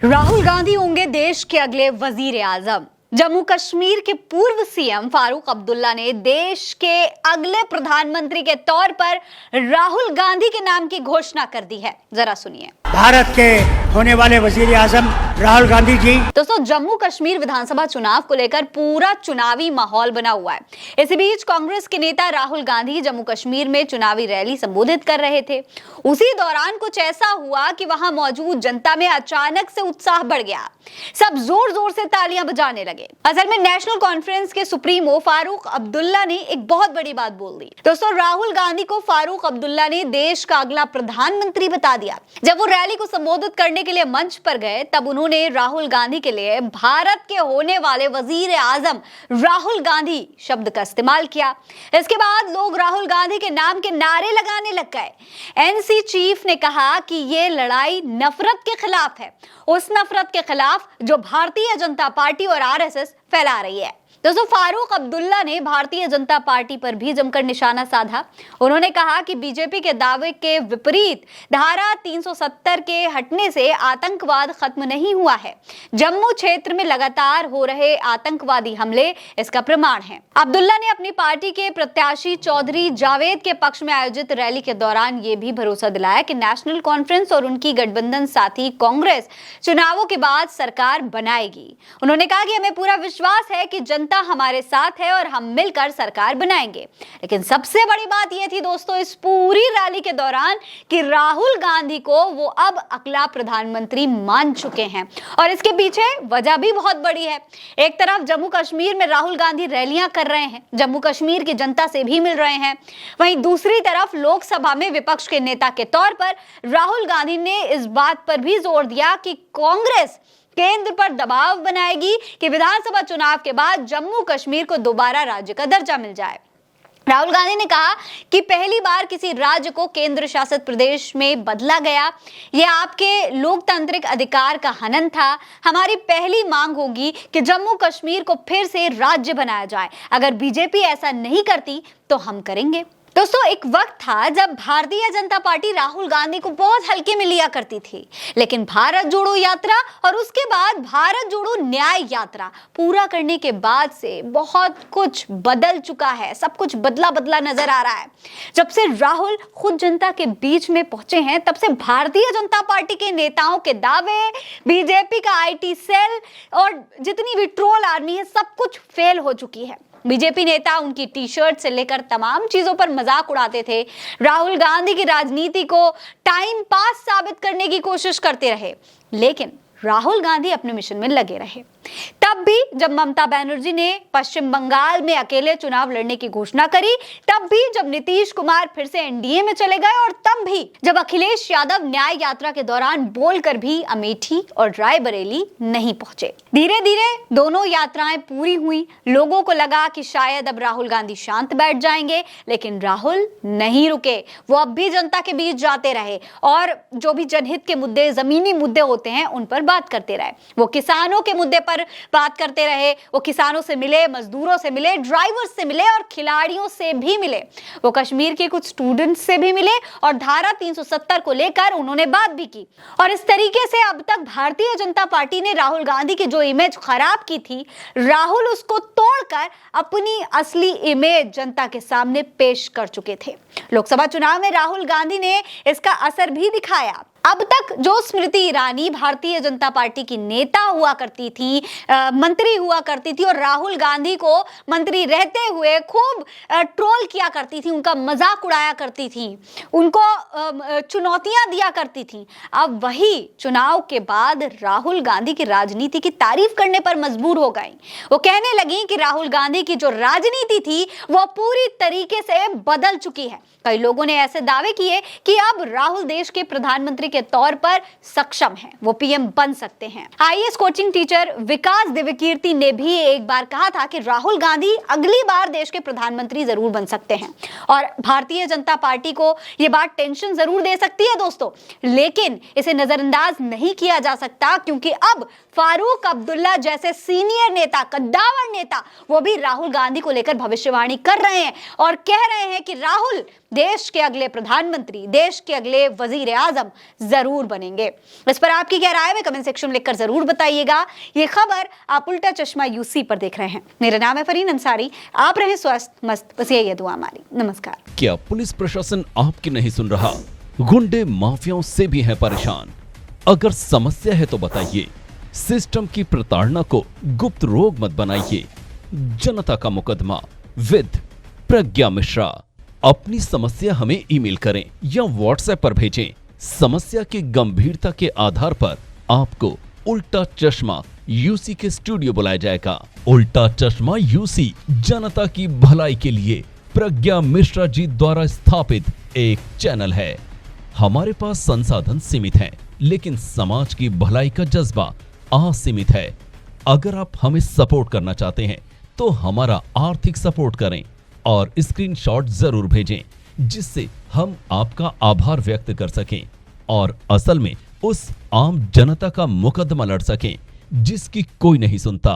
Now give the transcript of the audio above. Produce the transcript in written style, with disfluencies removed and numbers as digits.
राहुल गांधी होंगे देश के अगले वजीर आजम। जम्मू कश्मीर के पूर्व सीएम फारूक अब्दुल्ला ने देश के अगले प्रधानमंत्री के तौर पर राहुल गांधी के नाम की घोषणा कर दी है। जरा सुनिए। भारत के होने वाले वजीर आजम राहुल गांधी जी। दोस्तों, जम्मू कश्मीर विधानसभा चुनाव को लेकर पूरा चुनावी माहौल बना हुआ है। इसी बीच कांग्रेस के नेता राहुल गांधी जम्मू कश्मीर में चुनावी रैली संबोधित कर रहे थे। उसी दौरान कुछ ऐसा हुआ कि वहां मौजूद जनता में अचानक से उत्साह बढ़ गया। सब जोर जोर से तालियां बजाने लगे। असल में नेशनल कॉन्फ्रेंस के सुप्रीमो फारूक अब्दुल्ला ने एक बहुत बड़ी बात बोल दी। दोस्तों, राहुल गांधी को फारूक अब्दुल्ला ने देश का अगला प्रधानमंत्री बता दिया। जब वो रैली को संबोधित करने के लिए मंच पर गए, तब उन्होंने राहुल गांधी के लिए भारत के होने वाले वजीर आजम राहुल गांधी शब्द का इस्तेमाल किया। इसके बाद लोग राहुल गांधी के नाम के नारे लगाने लग गए। एनसी चीफ ने कहा कि ये लड़ाई नफरत के खिलाफ है, उस नफरत के खिलाफ जो भारतीय जनता पार्टी और आरएसएस फैला रही है। दोस्तों, फारूक अब्दुल्ला ने भारतीय जनता पार्टी पर भी जमकर निशाना साधा। उन्होंने कहा कि बीजेपी के दावे के विपरीत धारा 370 के हटने से आतंकवाद खत्म नहीं हुआ है। जम्मू क्षेत्र में लगातार हो रहे आतंकवादी हमले इसका प्रमाण हैं। अब्दुल्ला ने अपनी पार्टी के प्रत्याशी चौधरी जावेद के पक्ष में आयोजित रैली के दौरान ये भी भरोसा दिलाया कि नेशनल कॉन्फ्रेंस और उनकी गठबंधन साथी कांग्रेस चुनावों के बाद सरकार बनाएगी। उन्होंने कहा कि हमें पूरा विश्वास है कि जनता हमारे साथ है और हम मिलकर सरकार बनाएंगे। लेकिन सबसे बड़ी बात यह थी दोस्तों इस पूरी रैली के दौरान कि राहुल गांधी को वो अब अगला प्रधानमंत्री मान चुके हैं। और इसके पीछे वजह भी बहुत बड़ी है। एक तरफ जम्मू कश्मीर में राहुल गांधी रैलियां कर रहे हैं, जम्मू कश्मीर की जनता से भी मिल रहे हैं। वहीं दूसरी तरफ लोकसभा में विपक्ष के नेता के तौर पर राहुल गांधी ने इस बात पर भी जोर दिया कि कांग्रेस केंद्र पर दबाव बनाएगी कि विधानसभा चुनाव के बाद जम्मू कश्मीर को दोबारा राज्य का दर्जा मिल जाए। राहुल गांधी ने कहा कि पहली बार किसी राज्य को केंद्र शासित प्रदेश में बदला गया। यह आपके लोकतांत्रिक अधिकार का हनन था। हमारी पहली मांग होगी कि जम्मू कश्मीर को फिर से राज्य बनाया जाए। अगर बीजेपी ऐसा नहीं करती तो हम करेंगे। दोस्तों, एक वक्त था जब भारतीय जनता पार्टी राहुल गांधी को बहुत हल्के में लिया करती थी, लेकिन भारत जोड़ो यात्रा और उसके बाद भारत जोड़ो न्याय यात्रा पूरा करने के बाद से बहुत कुछ बदल चुका है। सब कुछ बदला बदला नजर आ रहा है। जब से राहुल खुद जनता के बीच में पहुंचे हैं, तब से भारतीय जनता पार्टी के नेताओं के दावे, बीजेपी का आईटी सेल और जितनी भी ट्रोल आर्मी है, सब कुछ फेल हो चुकी है। बीजेपी नेता उनकी टी शर्ट से लेकर तमाम चीजों पर मजाक उड़ाते थे। राहुल गांधी की राजनीति को टाइम पास साबित करने की कोशिश करते रहे, लेकिन राहुल गांधी अपने मिशन में लगे रहे। तब भी जब ममता बनर्जी ने पश्चिम बंगाल में अकेले चुनाव लड़ने की घोषणा करी, तब भी जब नीतीश कुमार फिर से एनडीए में चले गए, और तब भी जब अखिलेश यादव न्याय यात्रा के दौरान बोलकर भी अमेठी और रायबरेली नहीं पहुंचे। धीरे धीरे दोनों यात्राएं पूरी हुई। लोगों को लगा कि शायद अब राहुल गांधी शांत बैठ जाएंगे, लेकिन राहुल नहीं रुके। वो अब भी जनता के बीच जाते रहे और जो भी जनहित के मुद्दे, जमीनी मुद्दे होते हैं, उन पर बात करते रहे। वो किसानों के मुद्दे पर बात करते रहे। वो किसानों से मिले, मजदूरों से मिले, ड्राइवर्स से मिले और खिलाड़ियों से भी मिले। वो कश्मीर के कुछ स्टूडेंट्स से भी मिले और धारा 370 को लेकर उन्होंने बात भी की। और इस तरीके से अब तक भारतीय जनता पार्टी ने राहुल गांधी की जो इमेज खराब की थी, राहुल उसको तोड़कर अपनी असली इमेज जनता के सामने पेश कर चुके थे। लोकसभा चुनाव में राहुल गांधी ने इसका असर भी दिखाया। अब तक जो स्मृति ईरानी भारतीय जनता पार्टी की नेता हुआ करती थी, मंत्री हुआ करती थी और राहुल गांधी को मंत्री रहते हुए खूब ट्रोल किया करती थी, उनका मजाक उड़ाया करती थी, उनको चुनौतियां दिया करती थी, अब वही चुनाव के बाद राहुल गांधी की राजनीति की तारीफ करने पर मजबूर हो गई। वो कहने लगी कि राहुल गांधी की जो राजनीति थी वो पूरी तरीके से बदल चुकी है। कई लोगों ने ऐसे दावे किए कि अब राहुल देश के प्रधानमंत्री के तौर पर सक्षम हैं, वो पीएम बन सकते हैं। आईएएस कोचिंग टीचर विकास दिव्यकीर्ति ने भी एक बार कहा था कि राहुल गांधी अगली बार देश के प्रधानमंत्री जरूर बन सकते हैं। और भारतीय जनता पार्टी को यह बात टेंशन जरूर दे सकती है दोस्तों, लेकिन इसे नजरअंदाज नहीं किया जा सकता, क्योंकि अब फारूक अब्दुल्ला जैसे सीनियर नेता, कद्दावर नेता, वो भी राहुल गांधी को लेकर भविष्यवाणी कर रहे हैं और कह रहे हैं कि राहुल देश के अगले प्रधानमंत्री, देश के अगले वजीर आजम जरूर बनेंगे। इस पर आपकी क्या राय है कमेंट सेक्शन में लिखकर जरूर बताइएगा। ये खबर आप उल्टा चश्मा यूसी पर देख रहे हैं। मेरा नाम है फरीन अंसारी। आप रहे स्वस्थ मस्त, बस यही है दुआ हमारी। नमस्कार। क्या पुलिस प्रशासन आपकी नहीं सुन रहा? गुंडे माफियाओं से भी है परेशान। अगर समस्या है तो बताइए। सिस्टम की प्रताड़ना को गुप्त रोग मत बनाइए। जनता का मुकदमा विद प्रज्ञा मिश्रा। अपनी समस्या हमें ईमेल करें या व्हाट्सएप पर भेजें। समस्या की गंभीरता के आधार पर आपको उल्टा चश्मा यूसी के स्टूडियो बुलाया जाएगा। उल्टा चश्मा यूसी जनता की भलाई के लिए प्रज्ञा मिश्रा जी द्वारा स्थापित एक चैनल है। हमारे पास संसाधन सीमित हैं, लेकिन समाज की भलाई का जज्बा असीमित है। अगर आप हमें सपोर्ट करना चाहते हैं तो हमारा आर्थिक सपोर्ट करें और स्क्रीनशॉट जरूर भेजें, जिससे हम आपका आभार व्यक्त कर सकें और असल में उस आम जनता का मुकदमा लड़ सकें जिसकी कोई नहीं सुनता।